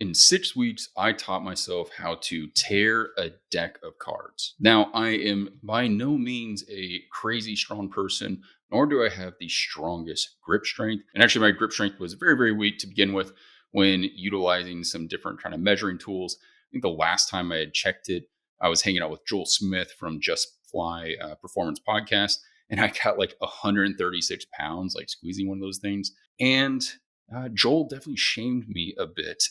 In 6 weeks, I taught myself how to tear a deck of cards. Now, I am by no means a crazy strong person, nor do I have the strongest grip strength. And actually, my grip strength was very, very weak to begin with when utilizing some different kind of measuring tools. I think the last time I had checked it, I was hanging out with Joel Smith from Just Fly Performance Podcast, and I got like 136 pounds, like squeezing one of those things. And Joel definitely shamed me a bit.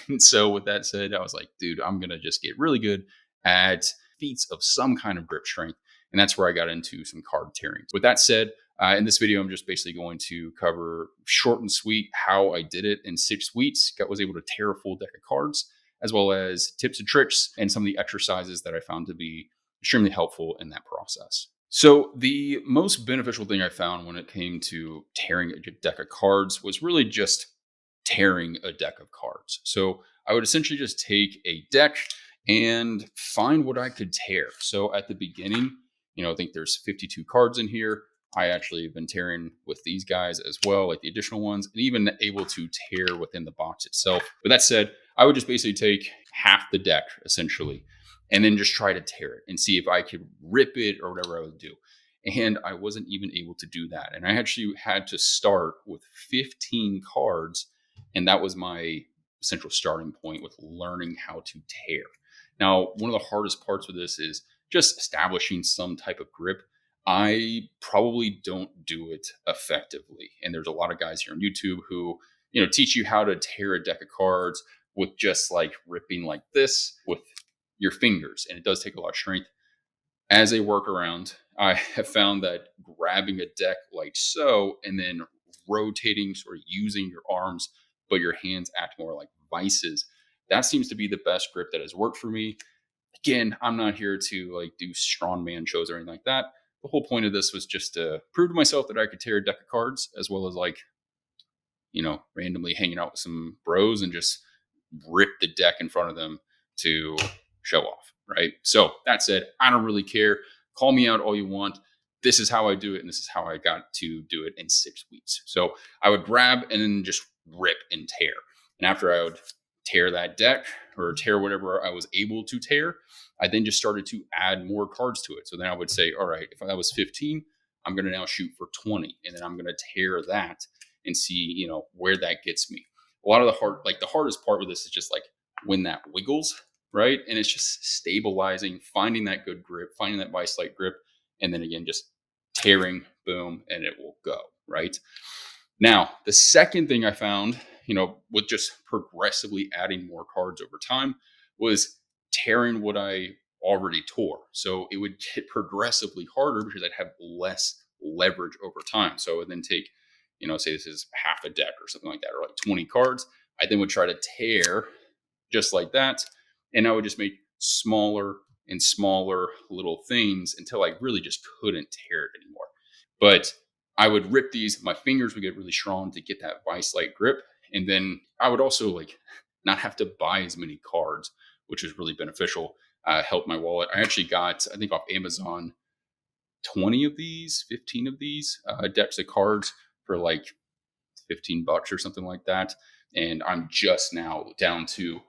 And so, with that said, I was like, dude, I'm going to just get really good at feats of some kind of grip strength. And that's where I got into some card tearing. With that said, in this video, I'm just basically going to cover short and sweet how I did it in 6 weeks. Was able to tear a full deck of cards, as well as tips and tricks and some of the exercises that I found to be extremely helpful in that process. So, the most beneficial thing I found when it came to tearing a deck of cards was really just tearing a deck of cards. So, I would essentially just take a deck and find what I could tear. So, at the beginning, I think there's 52 cards in here. I actually have been tearing with these guys as well, like the additional ones, and even able to tear within the box itself. But that said, I would just basically take half the deck essentially and then just try to tear it and see if I could rip it or whatever I would do. And I wasn't even able to do that. And I actually had to start with 15 cards. And that was my central starting point with learning how to tear. Now, one of the hardest parts of this is just establishing some type of grip. I probably don't do it effectively. And there's a lot of guys here on YouTube who, teach you how to tear a deck of cards with just like ripping like this with your fingers. And it does take a lot of strength. As a workaround, I have found that grabbing a deck like so and then rotating, sort of using your arms, but your hands act more like vices. That seems to be the best grip that has worked for me. Again, I'm not here to like do strongman shows or anything like that. The whole point of this was just to prove to myself that I could tear a deck of cards, as well as like, randomly hanging out with some bros and just rip the deck in front of them to show off, right? So that said, I don't really care. Call me out all you want. This is how I do it, and this is how I got to do it in 6 weeks. So I would grab and then just rip and tear. And after I would tear that deck or tear whatever I was able to tear, I then just started to add more cards to it. So then I would say, all right, if that was 15, I'm going to now shoot for 20, and then I'm going to tear that and see, where that gets me. A lot of the hardest part with this is just like when that wiggles, right? And it's just stabilizing, finding that good grip, finding that vice like grip, and then again, just tearing, boom, and it will go, right? Now, the second thing I found, with just progressively adding more cards over time was tearing what I already tore. So it would get progressively harder because I'd have less leverage over time. So I would then take, say this is half a deck or something like that, or like 20 cards. I then would try to tear just like that. And I would just make smaller and smaller little things until I really just couldn't tear it anymore. But I would rip these, my fingers would get really strong to get that vice like grip. And then I would also like not have to buy as many cards, which was really beneficial. Helped my wallet. I actually got, I think off Amazon, 20 of these, 15 of these decks of cards for like $15 or something like that. And I'm just now down to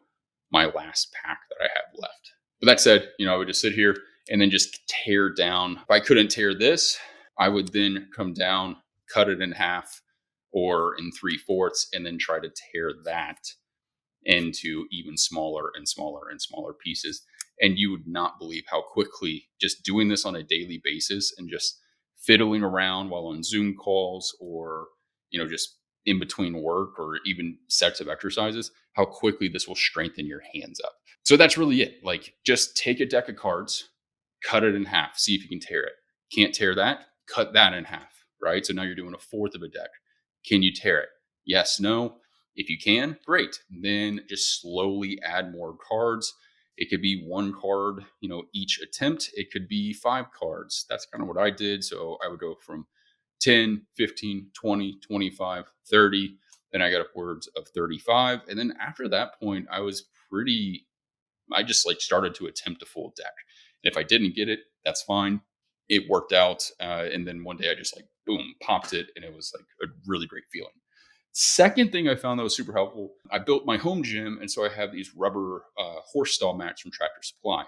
my last pack that I have left. But that said, I would just sit here and then just tear down. If I couldn't tear this, I would then come down, cut it in half or in 3/4, and then try to tear that into even smaller and smaller and smaller pieces. And you would not believe how quickly just doing this on a daily basis and just fiddling around while on Zoom calls or, just in between work or even sets of exercises, how quickly this will strengthen your hands up. So that's really it. Like just take a deck of cards, cut it in half, see if you can tear it. Can't tear that, cut that in half, right? So now you're doing a fourth of a deck. Can you tear it? Yes, no. If you can, great. Then just slowly add more cards. It could be one card, each attempt. It could be 5 cards. That's kind of what I did. So I would go from 10, 15, 20, 25, 30. Then I got upwards of 35. And then after that point, I just like started to attempt a full deck. And if I didn't get it, that's fine. It worked out. And then one day I just like, boom, popped it. And it was like a really great feeling. Second thing I found that was super helpful, I built my home gym, and so I have these rubber horse stall mats from Tractor Supply.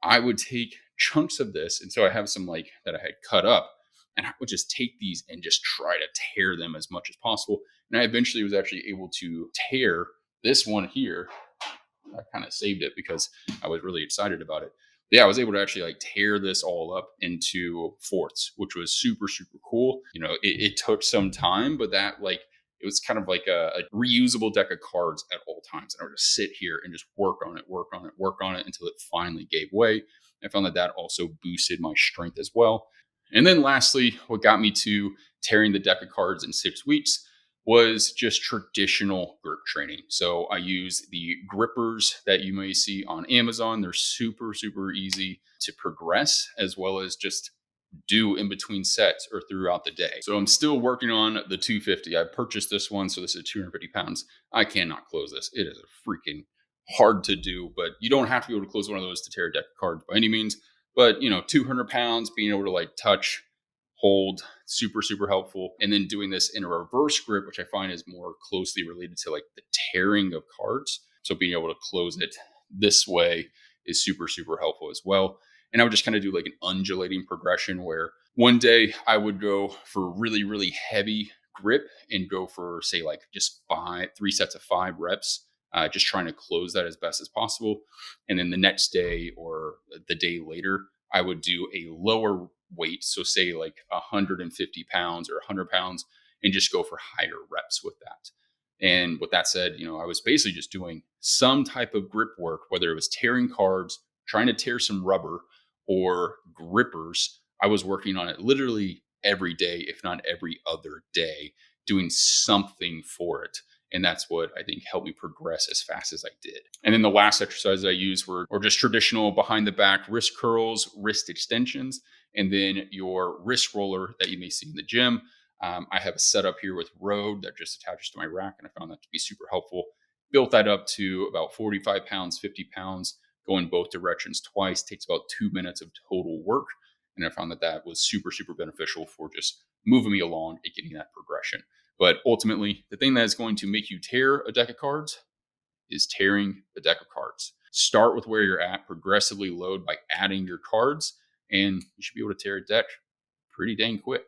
I would take chunks of this, and so I have some like that I had cut up, and I would just take these and just try to tear them as much as possible. And I eventually was actually able to tear this one here. I kind of saved it because I was really excited about it. Yeah, I was able to actually like tear this all up into fourths, which was super, super cool. It took some time, but that like it was kind of like a reusable deck of cards at all times. And I would just sit here and just work on it, work on it, work on it until it finally gave way. I found that that also boosted my strength as well. And then lastly, what got me to tearing the deck of cards in 6 weeks was just traditional grip training. So I use the grippers that you may see on Amazon. They're super, super easy to progress as well as just do in between sets or throughout the day. So I'm still working on the 250. I purchased this one, so this is 250 pounds. I cannot close this. It is a freaking hard to do, but you don't have to be able to close one of those to tear a deck of cards by any means. But 200 pounds, being able to like touch, hold, super, super helpful. And then doing this in a reverse grip, which I find is more closely related to like the tearing of cards. So being able to close it this way is super, super helpful as well. And I would just kind of do like an undulating progression where one day I would go for really, really heavy grip and go for, say, like just 3 sets of 5 reps, just trying to close that as best as possible. And then the next day or the day later, I would do a lower weight. So, say like 150 pounds or 100 pounds, and just go for higher reps with that. And with that said, I was basically just doing some type of grip work, whether it was tearing cards, trying to tear some rubber, or grippers. I was working on it literally every day, if not every other day, doing something for it. And that's what I think helped me progress as fast as I did. And then the last exercises I used were just traditional behind the back wrist curls, wrist extensions, and then your wrist roller that you may see in the gym. I have a setup here with Rode that just attaches to my rack, and I found that to be super helpful. Built that up to about 45 pounds, 50 pounds, going both directions twice. Takes about 2 minutes of total work. And I found that that was super, super beneficial for just moving me along and getting that progression. But ultimately, the thing that is going to make you tear a deck of cards is tearing the deck of cards. Start with where you're at, progressively load by adding your cards, and you should be able to tear a deck pretty dang quick.